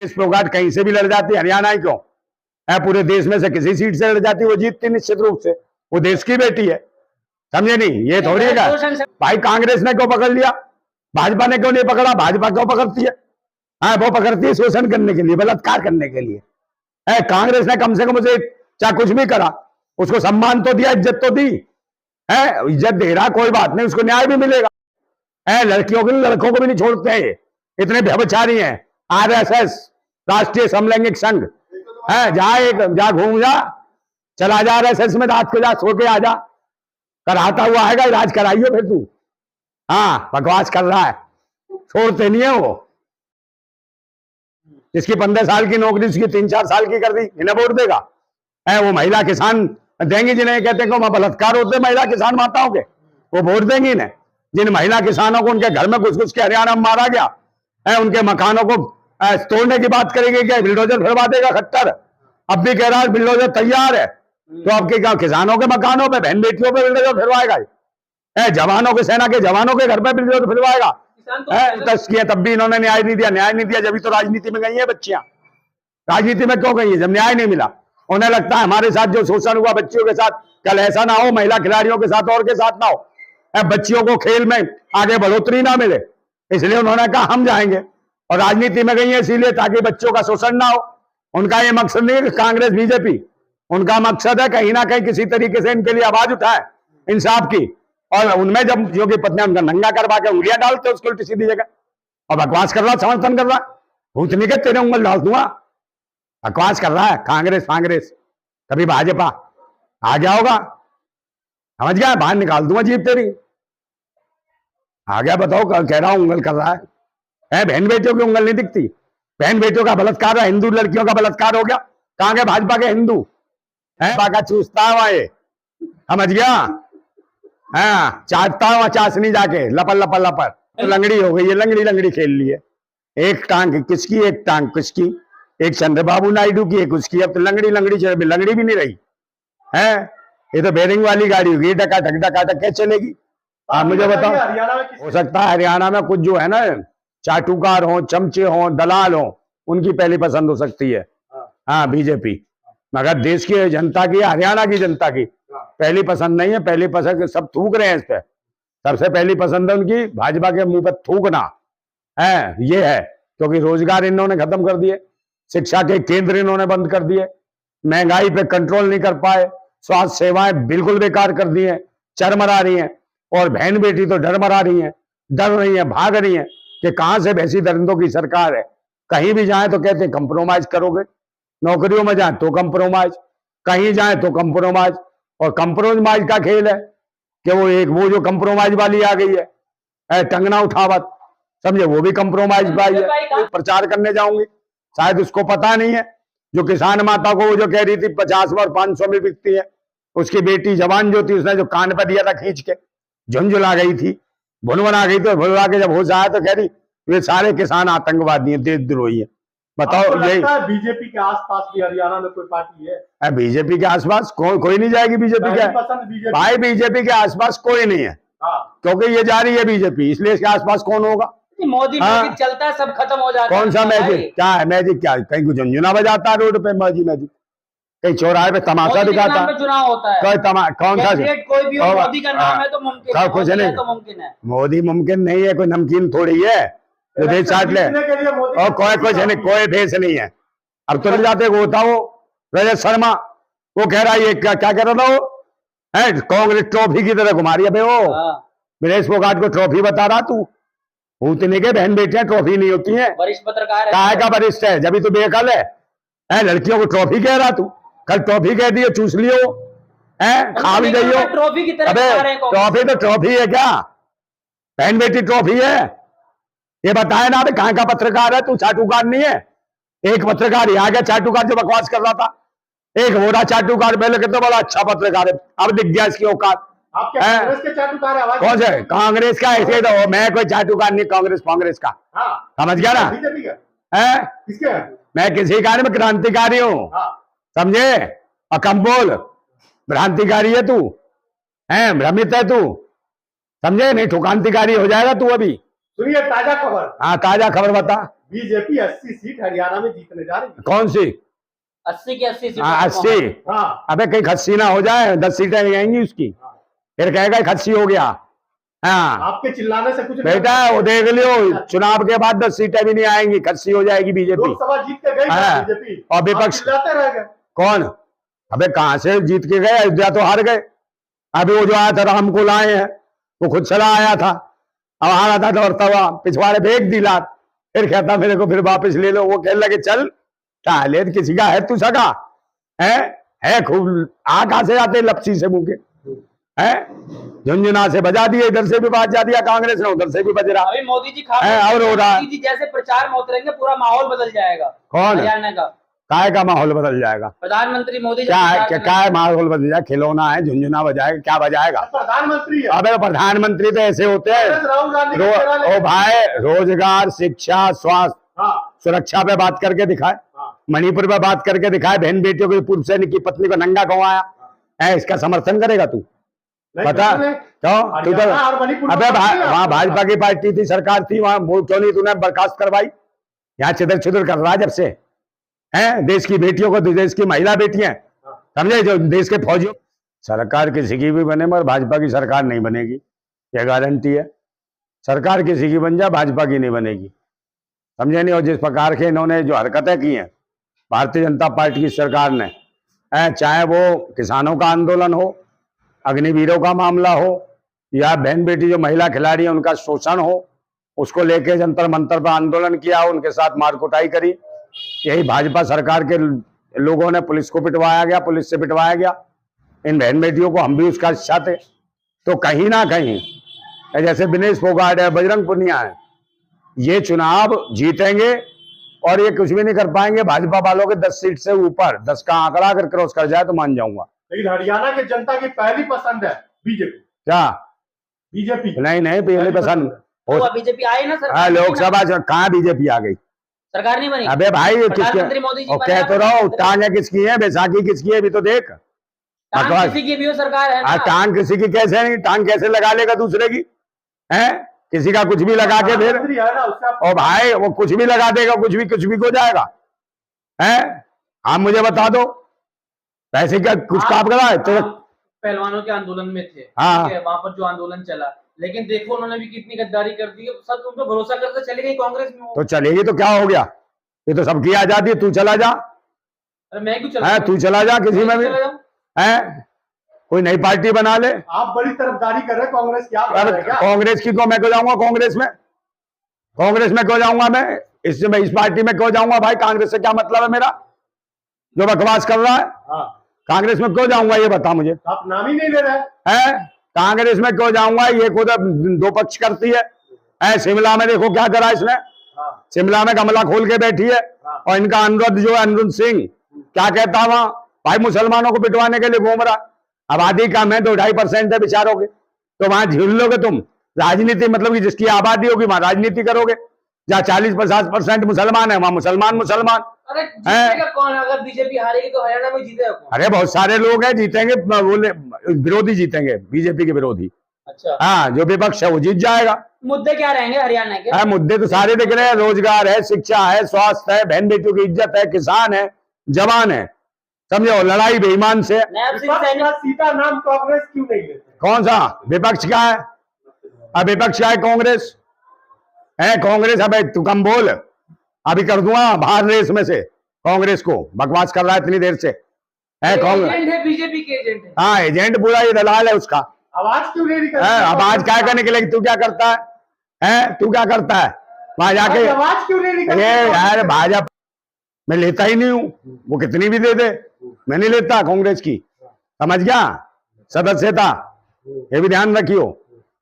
इस प्रोगाट कहीं से भी लड़ जाती, हरियाणा ही क्यों है, पूरे देश में से किसी सीट से लड़ जाती, वो जीतती निश्चित रूप से, वो देश की बेटी है, समझे नहीं? ये थोड़ी है भाई कांग्रेस ने क्यों पकड़ लिया, भाजपा ने क्यों नहीं पकड़ा? भाजपा क्यों पकड़ती है? हाँ, वो पकड़ती है शोषण करने के लिए, बलात्कार करने के लिए। कांग्रेस ने कम से कम उसे चाहे कुछ भी करा, उसको सम्मान तो दिया, इज्जत तो दी है, इज्जत दे रहा, कोई बात नहीं, उसको न्याय भी मिलेगा। लड़कियों के लिए लड़कों को भी नहीं छोड़ते हैं, इतने व्यभिचारी हैं। आरएसएस, राष्ट्रीय समलैंगिक संघ है, जा घूम जा, चला जा आरएसएस में, रात को जा सो के आ जा, कराता हुआ आएगा, इलाज कराइए फिर तू। हाँ, बकवास कर रहा है, छोड़ते नहीं है वो। जिसकी 15 साल की नौकरी उसकी 3-4 साल की कर दी, इन्हें वोट देगा? वो महिला किसान देंगी जिन्हें कहते हैं बलात्कार होते महिला किसान माताओं के, वो वोट देंगी इन्हें? जिन महिला किसानों को उनके घर में घुस के हरियाणा में मारा गया है, उनके मकानों को तोड़ने की बात करेंगे क्या? बिल्डोजर फिरवा देगा खट्टर, अब भी कह रहा है बिल्डोजर तैयार है, तो अब क्या किसानों के मकानों पे, बहन बेटियों पे बिल्डोजर फिरवाएगा? जवानों के, सेना के जवानों के घर पे बिल्डोजर फिरवाएगा? तब भी इन्होंने न्याय नहीं दिया। न्याय नहीं दिया जब तो राजनीति में गई है बच्चियां। राजनीति में क्यों गई है? जब न्याय नहीं मिला। उन्हें लगता है हमारे साथ जो शोषण हुआ बच्चियों के साथ, कल ऐसा ना हो, महिला खिलाड़ियों के साथ और के साथ ना हो, बच्चियों को खेल में आगे बढ़ोतरी ना मिले, इसलिए उन्होंने कहा हम जाएंगे, और राजनीति में गई है इसीलिए ताकि बच्चों का शोषण ना हो। उनका ये मकसद नहीं है कि कांग्रेस बीजेपी, उनका मकसद है कहीं ना कहीं किसी तरीके से इनके लिए आवाज उठाए इंसाफ की, और उनमें जब जो कि पत्नी उनका नंगा करवा के उंगलियां डालते उसकी उल्टी सीधी जगह, और बकवास कर रहा, समर्थन कर रहा, भूत नहीं के तेरे उंगल डाल दूंगा, बकवास कर रहा है। कांग्रेस कांग्रेस, कभी भाजपा आ गया होगा, समझ गया, बाहर निकाल दूंगा जीप तेरी। आ गया, बताओ, कह रहा हूं उंगल कर रहा है। बहन बेटियों की उंगल नहीं दिखती, बहन बेटियों का बलात्कार है, हिंदू लड़कियों का बलात्कार हो गया, कहां गए भाजपा के हिंदू? है चूसता हुआ ये, समझ गया? हाँ, चाटता हुआ चाशनी जाके लपर लपर लपर, तो लंगड़ी हो गई, ये लंगड़ी लंगड़ी खेल ली है। एक टांग किसकी, एक टांग किसकी, एक चंद्रबाबू नायडू की, एक उसकी, अब तो लंगड़ी लंगड़ी लंगड़ी भी नहीं रही है। ये तो बेरिंग वाली गाड़ी होगी, डका टक क्या चलेगी? आप मुझे बताओ। हो सकता है हरियाणा में कुछ जो है ना चाटुकार हो, चमचे हो, दलाल हो, उनकी पहली पसंद हो सकती है, हाँ बीजेपी, मगर देश की जनता की, हरियाणा की जनता की पहली पसंद नहीं है। पहली पसंद सब थूक रहे हैं इस पे, सबसे पहली पसंद है उनकी भाजपा के मुंह पे थूकना है, ये है, क्योंकि रोजगार इन्होंने खत्म कर दिए, शिक्षा के केंद्र इन्होंने बंद कर दिए, महंगाई पे कंट्रोल नहीं कर पाए, स्वास्थ्य सेवाएं बिल्कुल बेकार कर दी हैं, चरमरा रही हैं, और बहन बेटी तो डर मरा रही हैं, डर रही हैं, भाग रही हैं कि कहां से भैंसी दरिंदों की सरकार है। कहीं भी जाए तो कहते हैं कंप्रोमाइज करोगे, नौकरियों में जाए तो कंप्रोमाइज, कहीं जाए तो कंप्रोमाइज, और कंप्रोमाइज का खेल है कि वो जो कंप्रोमाइज वाली आ गई है, टंगना उठावत, समझे, वो भी कंप्रोमाइज वाली है। प्रचार करने जाऊंगी, शायद उसको पता नहीं है, जो किसान माता को वो जो कह रही थी 50 और 500 में बिकती है, उसकी बेटी जवान जो थी, उसने जो कान पर दिया था खींच के, झुंझुला गई थी, भुनभुना गई थी, भुनभुना के जब होश आया तो कह रही वे सारे किसान आतंकवादी हैं, देशद्रोही हैं। बताओ, यही बीजेपी के आसपास भी हरियाणा में कोई पार्टी है? बीजेपी के आसपास कोई नहीं जाएगी बीजेपी के, भाई बीजेपी के आसपास कोई नहीं है, क्योंकि ये जा रही है बीजेपी, इसलिए इसके आसपास कौन होगा? मोदी मैजिक चलता है, सब खत्म हो जाता है। कौन सा मैजिक? क्या है मैजिक? क्या कहीं कुछ झुंझुना बजाता है रोड पे, मैजिक कहीं चौराहे पे तमाशा दिखाता है, चुनाव होता है, कौन सा कोई भी हो, मोदी का नाम है तो मुमकिन है, कुछ नहीं तो मुमकिन है। मोदी मुमकिन नहीं है, कोई नमकीन थोड़ी है जो देश चाट ले, और कोई देश नहीं है। अब तो जाते वो था, वो रजत शर्मा, वो कह रहा है क्या कह रहा था वो, है कांग्रेस ट्रॉफी की तरह घुमा रही है, वो विनेश फोगाट को ट्रॉफी बता रहा तू, भूतनी के बहन बेटियां ट्रॉफी नहीं होती हैं, वरिष्ठ पत्रकार है, काय का वरिष्ठ है, जब भी तो बेकल है, लड़कियों को ट्रॉफी कह रहा तू, कल ट्रॉफी कह दिए, चूस लियो, खा भी जाइयो ट्रॉफी की तरह। ट्रॉफी तो ट्रॉफी है क्या? बहन बेटी ट्रॉफी है? ये बताया ना, कहां का पत्रकार है तू? चाटुकार नहीं है। एक पत्रकार यहाँ गया चाटुकार जो बकवास कर रहा था, एक हो रहा चाटुकार, पहले कहते बड़ा अच्छा पत्रकार है, अब दिख गया इसकी औकात। कांग्रेस के चाटुकार है? कौन से कांग्रेस का? ऐसे तो मैं कोई चाटुकार नहीं, कांग्रेस का, समझ गया ना? बीजेपी का है? किसके? मैं किसी कार्य में क्रांतिकारी हूँ, समझे? और कम बोल, भ्रांतिकारी है तू, है भ्रमित है तू, समझे नहीं? ठुकांतिकारी हो जाएगा तू अभी। सुनिए ताजा खबर, हाँ ताजा खबर बता। बीजेपी 80 सीट हरियाणा में जीतने जा रही है। कौन सी? 80 की 80 सीट। हाँ 80। हाँ अबे कहीं खस्सी ना हो जाए, 10 सीटें नहीं आएंगी उसकी, फिर कहेगा खस्सी हो गया। हाँ आपके चिल्लाने से कुछ नहीं बेटा वो देख लियो, चुनाव के बाद 10 सीटें भी नहीं आएंगी, खस्सी हो जाएगी बीजेपी। लोकसभा जीत के गई हाँ। बीजेपी, और विपक्ष आप चिल्लाते रह गए। कौन? अबे कहां से जीत के गए? अयोध्या तो हार गए। अभी वो जो आया था राम को लाए हैं, वो खुद चला आया था, अब हारा था दौड़ता हुआ, पिछवाड़े फेंक दी लात, फिर कहता मेरे को फिर वापस ले लो। वो कहने लगे चल टाले, किसी का है तू सगा है खूब, आ कहां से आते लपसी से मुंह के है, झुंझुना से बजा दिए, इधर से भी बजा दिया कांग्रेस ने, उधर से भी बज रहा। अभी मोदी जी खास और हो रहा है। मोदी जी जैसे प्रचार में उतरेंगे पूरा माहौल बदल जाएगा। कौन? हरियाणा का काय का माहौल बदल जाएगा? प्रधानमंत्री मोदी क्या है? जब क्या है माहौल बदल जाएगा? खिलौना है, झुंझुना बजाएगा, क्या बजाएगा? प्रधानमंत्री है। अबे प्रधानमंत्री तो ऐसे होते हैं, राहुल गांधी का चेहरा ओ लेके- भाई रोजगार, शिक्षा, स्वास्थ्य, हाँ सुरक्षा पे बात करके दिखाए, हाँ मणिपुर पे बात करके दिखाए, बहन बेटियों की पूर्व सैनिक की पत्नी को नंगा गंवाया है, इसका समर्थन करेगा तू? नहीं, बता बिल्कुल नहीं। क्यों? तू तो हरियाणा और मणिपुर में अबे बात नहीं है वहां आपको। भाजपा की पार्टी थी, सरकार थी, वहां वो क्यों नहीं तूने बर्खास्त करवाई? यहाँ छिदर छिदर कर रहा है जब से, हैं देश की बेटियों को, देश की महिला बेटियां, समझे, जो देश के फौजियों। सरकार किसी की भी बने मगर भाजपा की सरकार नहीं बनेगी, यह गारंटी है। सरकार किसी की बन जाए, भाजपा की नहीं बनेगी, समझे नहीं? और जिस प्रकार के इन्होंने जो हरकतें की हैं भारतीय जनता पार्टी की सरकार ने, चाहे वो किसानों का आंदोलन हो, अग्निवीरों का मामला हो, या बहन बेटी जो महिला खिलाड़ी है उनका शोषण हो, उसको लेके जंतर मंतर पर आंदोलन किया, उनके साथ मारकुटाई करी, यही भाजपा सरकार के लोगों ने, पुलिस को पिटवाया गया, पुलिस से पिटवाया गया इन बहन बेटियों को, हम भी उसका हिस्सा थे। तो कहीं ना कहीं जैसे दिनेश फोगाट है, बजरंग पुनिया है, ये चुनाव जीतेंगे और ये कुछ भी नहीं कर पाएंगे। भाजपा वालों के 10 सीट से ऊपर, 10 का आंकड़ा अगर क्रॉस कर जाए तो मान जाऊंगा। लेकिन हरियाणा की जनता की पहली पसंद है बीजेपी। क्या? बीजेपी नहीं नहीं, पहले पसंद हो। बीजेपी आई ना सर, हाँ लोकसभा कहाँ बीजेपी आ गई? सरकार नहीं बनी। अबे भाई प्रधानमंत्री मोदी जी और बने कह तो हैं, रहो, टांग किसकी है, बैसाखी किसकी है, अभी तो देख। टांग किसी की भी हो सरकार है ना। टांग किसी की कैसे नहीं, टांग कैसे लगा लेगा दूसरे की? है किसी का कुछ भी लगा के फिर, प्रधानमंत्री है ना, उससे आप- ओ भाई वो कुछ भी लगा देगा, कुछ भी हो जाएगा। है आप मुझे बता दो, पैसे क्या कुछ काम करा है तेरे? आप पहलवानों के आंदोलन में थे, हाँ। ठीक है, वहां पर जो आंदोलन चला, लेकिन देखो उन्होंने भी कितनी गद्दारी कर दी है। सब उन पर भरोसा करते चले गए कांग्रेस में वो। तो चलेगी तो क्या हो गया? ये तो सबकी आजादी है, तू चला जा, अरे मैं क्यों चला है तू चला जा किसी में भी, चला जाऊं? है कोई नई पार्टी बना ले। आप बड़ी तरफदारी कर रहे हैं कांग्रेस की, आप अरे क्या? कांग्रेस की को मैं क्यों जाऊंगा? कांग्रेस में क्यों जाऊंगा मैं? मैं इस पार्टी में क्यों जाऊंगा भाई? कांग्रेस से क्या मतलब है मेरा, जो बकवास कर रहा है? हाँ कांग्रेस में क्यों जाऊंगा ये बता मुझे, आप नाम ही नहीं ले रहे हैं। है कांग्रेस में क्यों जाऊंगा? ये खुद दो पक्ष करती है। शिमला में देखो क्या करा इसने, हाँ शिमला में गमला खोल के बैठी है, और इनका अनुरुद्ध जो है, अनुरुद्ध सिंह क्या कहता वहां, भाई मुसलमानों को पिटवाने के लिए घूम रहा। आबादी कम है, 2-2.5% है बेचारों के, तो वहां झील लोगे तुम राजनीति, मतलब कि जिसकी आबादी होगी वहां राजनीति करोगे। जहाँ 40-50% मुसलमान है वहां मुसलमान। अरे जीतेगा कौन? अगर बीजेपी हारेगी तो हरियाणा में जीतेगा कौन? अरे बहुत सारे लोग हैं जीतेंगे, बोले विरोधी जीतेंगे, बीजेपी के विरोधी। अच्छा, हाँ जो विपक्ष है वो जीत जाएगा। मुद्दे क्या रहेंगे हरियाणा के? हाँ मुद्दे तो सारे दिख रहे हैं, रोजगार है, शिक्षा है, स्वास्थ्य है, बहन बेटियों की इज्जत है, किसान है, जवान है, समझो, लड़ाई बेईमान से। नैब सिंह विपक्ष सैनी का सीधा नाम कांग्रेस क्यों नहीं लेते? कौन सा विपक्ष का है? अब विपक्ष का है कांग्रेस, है कांग्रेस। अब तू कम बोल, अभी कर दूंगा बाहर रेस में से कांग्रेस को, बकवास कर रहा है इतनी देर से, है कांग्रेस। एजेंट है, बीजेपी के एजेंट है। हाँ एजेंट पूरा ये दलाल है उसका। आवाज क्यों नहीं निकलती? अब आज क्या करने के लिए तू क्या करता है? तू क्या करता है वहां जाके? आवाज क्यों नहीं निकलती? ये यार भाजपा मैं लेता ही नहीं हूं, वो कितनी भी दे दे मैं नहीं लेता कांग्रेस की, समझ गया? सदस्यता ये भी ध्यान रखियो,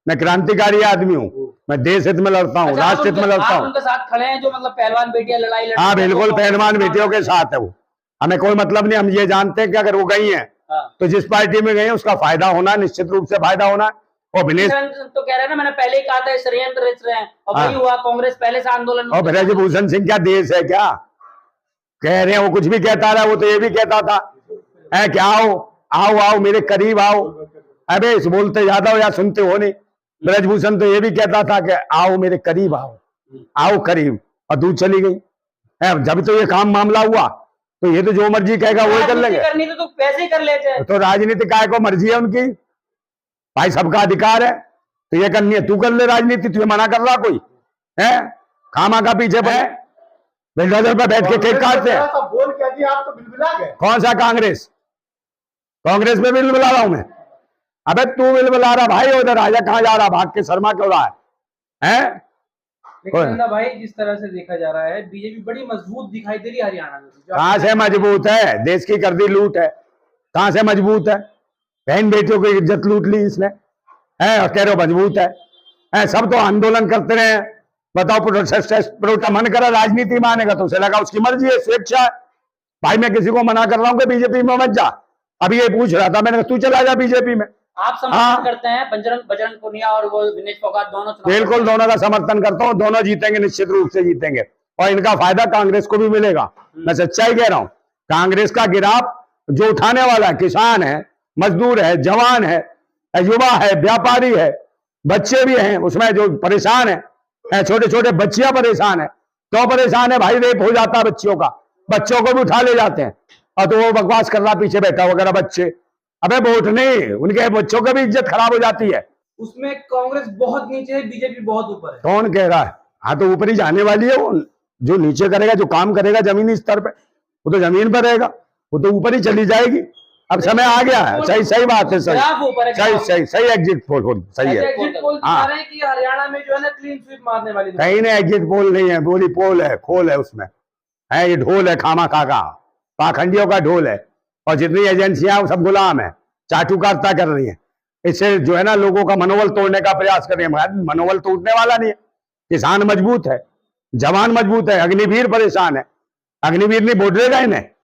मैं क्रांतिकारी आदमी हूँ, मैं देश हित में लड़ता हूँ, अच्छा, राष्ट्र हित में लड़ता आप हूँ। उनके साथ खड़े हैं जो मतलब पहलवान बेटियां लड़ाई लड़ हाँ बिल्कुल, पहलवान बेटियों के साथ है वो, हमें कोई मतलब नहीं। हम ये जानते हैं कि अगर वो गई हैं तो जिस पार्टी में गई है उसका फायदा होना, निश्चित रूप से फायदा होना। और विनेश तो कह रहे हैं ना, मैंने पहले ही कहा था षड्यंत्र रच रहे हैं, और वही हुआ। कांग्रेस पहले से आंदोलन और ब्रजभूषण सिंह क्या देश है क्या? कह रहे हैं वो कुछ भी कहता रहा, वो तो ये भी कहता था है क्या, आओ आओ आओ मेरे करीब आओ। अबे इस बोलते ज्यादा हो या सुनते हो नहीं, ब्रजभूषण तो ये भी कहता था कि आओ मेरे करीब आओ, आओ करीब, और दूर चली गई। जब तो ये काम मामला हुआ तो ये तो जो मर्जी कहेगा वो कर लेंगे। करनी तो पैसे ही कर लेते हैं। तो राजनीति काय को मर्जी है उनकी, भाई सबका अधिकार है। तो ये करनी है, तू कर ले राजनीति, तुझे मना कर रहा कोई है? खामा का पीछे है, बिल्डोजर पे बैठ के केक काटते हैं। बोल क्या दिया, आप तो बिलबिला गए। कौन सा कांग्रेस? कांग्रेस में बिल बुला रहा हूं मैं? अबे तू बिल बुला रहा भाई, उधर राजा कहां जा रहा, भाग के शर्मा क्यों रहा है? लेकिन नंदा भाई, जिस तरह से देखा जा रहा है बीजेपी बड़ी मजबूत दिखाई दे रही है हरियाणा में। कहां से मजबूत है? देश की कर दी लूट है, कहां से मजबूत है? बहन बेटियों की इज्जत लूट ली इसने, है और कह रहे हो मजबूत है? सब तो आंदोलन करते रहे, बताओ प्रोटेस्ट मन करा, राजनीति में आने का तो उसे लगा उसकी मर्जी है, स्वेच्छा है। भाई मैं किसी को मना कर रहा हूं कि बीजेपी में मत जा। अभी ये पूछ रहा था, मैंने कहा तू चला जा बीजेपी में। आप समर्थन करते हैं बजरंग पुनिया और वो विनेश फोगाट दोनों? बिल्कुल, दोनों का समर्थन करता हूँ, दोनों जीतेंगे, निश्चित रूप से जीतेंगे, और इनका फायदा कांग्रेस को भी मिलेगा। मैं सच्चाई कह रहा हूं, कांग्रेस का गिराफ जो उठाने वाला है, किसान है, मजदूर है, जवान है, युवा है, व्यापारी है, बच्चे भी हैं उसमें जो परेशान है, छोटे छोटे बच्चियां परेशान है। क्यों परेशान है भाई? रेप हो जाता है बच्चियों का, बच्चों को भी उठा ले जाते हैं, और तो वो बकवास कर रहा पीछे बैठा वगैरह बच्चे। अबे वोट नहीं, उनके बच्चों की भी इज्जत खराब हो जाती है। उसमें कांग्रेस बहुत नीचे है, बीजेपी बहुत ऊपर है। कौन कह रहा है? हाँ तो ऊपर ही जाने वाली है वो। जो नीचे करेगा, जो काम करेगा जमीनी स्तर पे, वो तो जमीन पर रहेगा, वो तो ऊपर ही चली जाएगी। अब समय आ गया है। सही सही बात है, सही सही सही सही एग्जिट पोल सही है। एग्जिट पोल दिखा रहे हैं कि हरियाणा में जो है ना क्लीन स्वीप मारने वाली। कहीं नहीं, एग्जिट पोल नहीं है, बोली पोल है, खोल है उसमें, है ये ढोल है, खामा खाका पाखंडियों का ढोल है। और जितनी एजेंसियां सब गुलाम है, चाटुकारिता कर रही है। इससे जो है ना लोगों का मनोबल तोड़ने का प्रयास कर रही है। मनोबल टूटने वाला नहीं है, किसान मजबूत है, जवान मजबूत है, अग्निवीर परेशान है। अग्निवीर नहीं बोल देगा इन्हें,